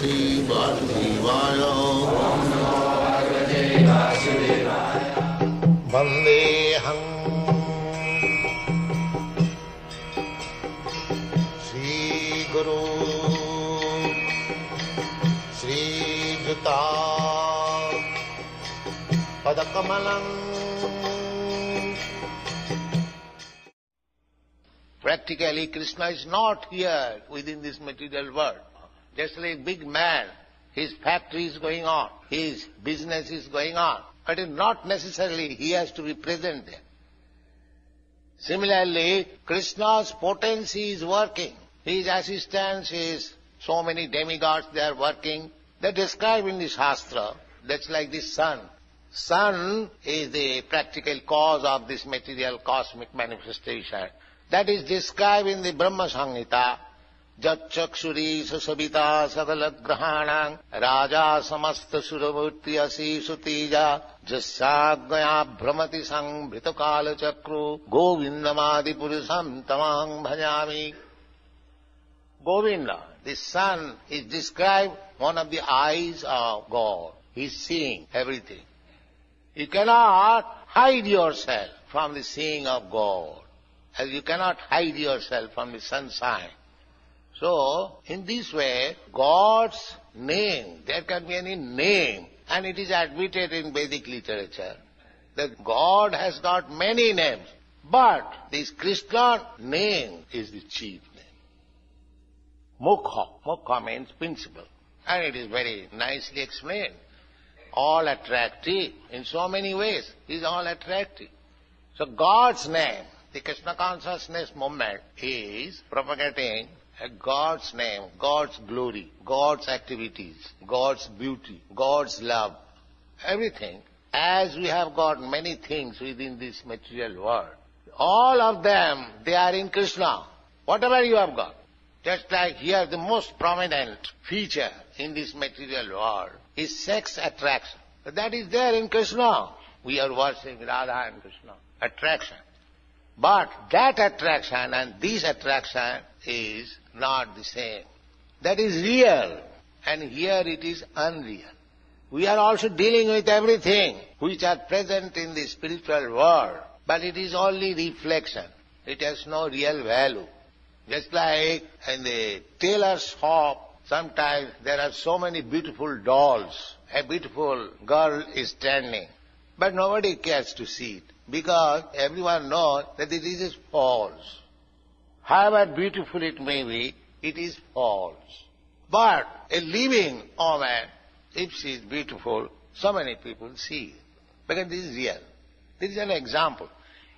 Sri Vasudevaya. Vandeham Sri Guru Sri Juta Padakamalam. Practically, Krishna is not here within this material world. Just like a big man, his factory is going on, his business is going on, but not necessarily he has to be present there. Similarly, Krishna's potency is working. His assistants, his so many demigods, they are working. They describe in the Shastra, that's like the sun. Sun is the practical cause of this material cosmic manifestation. That is described in the Brahma Samhita. Jat chakshuri sasabita sagalagrahanam raja samasta suramurti asi sutija jasyagaya brahmati sanghritakala chakru govindamadi purusam tamang bhajami. Govinda, the sun, is described one of the eyes of God. He is seeing everything. You cannot hide yourself from the seeing of God, as you cannot hide yourself from the sunshine. So, in this way, God's name, there can be any name, and it is admitted in Vedic literature that God has got many names, but this Krishna name is the chief name. Mukha. Mukha means principle, and it is very nicely explained. All attractive in so many ways, is all attractive. So God's name, the Krishna consciousness movement, is propagating a God's name, God's glory, God's activities, God's beauty, God's love, everything. As we have got many things within this material world, all of them, they are in Krishna. Whatever you have got. Just like here, the most prominent feature in this material world is sex attraction. That is there in Krishna. We are worshipping Radha and Krishna. Attraction. But that attraction and this attraction is not the same. That is real, and here it is unreal. We are also dealing with everything which are present in the spiritual world, but it is only reflection. It has no real value. Just like in the tailor's shop, sometimes there are so many beautiful dolls. A beautiful girl is standing, but nobody cares to see it, because everyone knows that it is false. However beautiful it may be, it is false. But a living woman, if she is beautiful, so many people see it, because this is real. This is an example.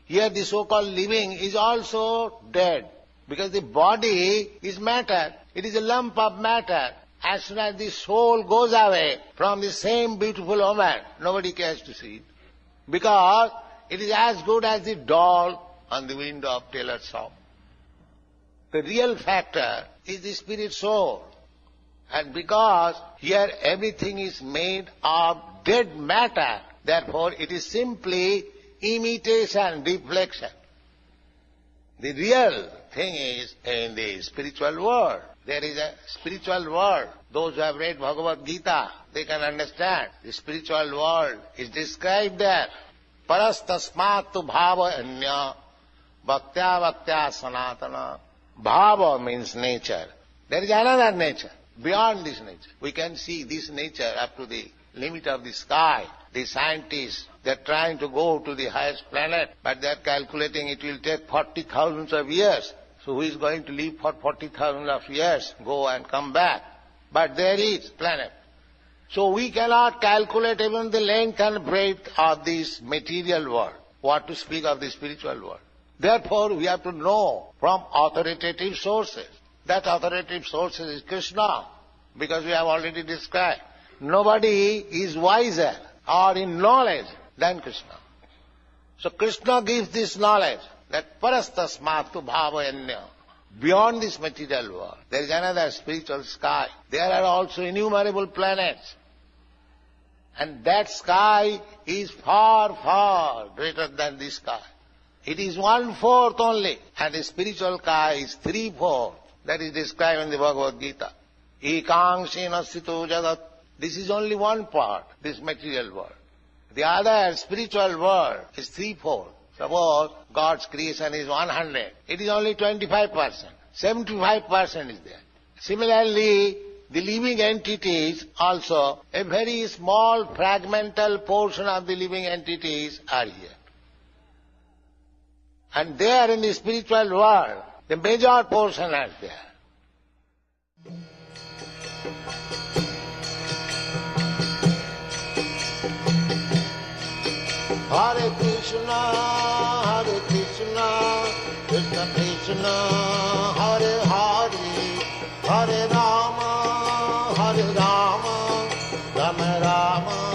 Here the so-called living is also dead, because the body is matter. It is a lump of matter. As soon as the soul goes away from the same beautiful woman, nobody cares to see it, because it is as good as the doll on the window of tailor's shop. The real factor is the spirit soul. And because here everything is made of dead matter, therefore it is simply imitation, reflection. The real thing is in the spiritual world. There is a spiritual world. Those who have read Bhagavad-gita, they can understand. The spiritual world is described there. Parastasmatu bhava anya bhaktya bhaktya sanatana. Bhava means nature. There is another nature, beyond this nature. We can see this nature up to the limit of the sky. The scientists, they are trying to go to the highest planet, but they are calculating it will take 40,000 of years. So who is going to live for 40,000 of years, go and come back? But there is planet. So we cannot calculate even the length and breadth of this material world. What to speak of the spiritual world? Therefore, we have to know from authoritative sources. That authoritative source is Krishna, because we have already described. Nobody is wiser or in knowledge than Krishna. So Krishna gives this knowledge that parastasmatu bhavayanya. Beyond this material world, there is another spiritual sky. There are also innumerable planets. And that sky is far, far greater than this sky. It is 1/4 only, and the spiritual sky is 3/4. That is described in the Bhagavad-gita. Ekangsena sthito jagat. This is only one part, this material world. The other spiritual world is threefold. Suppose God's creation is 100. It is only 25%. 75% is there. Similarly, the living entities also, a very small fragmental portion of the living entities are here. And there in the spiritual world, the major portion are there. Hare Krishna, Krishna Krishna, Hare Hare, Hare Rama, Rama Rama.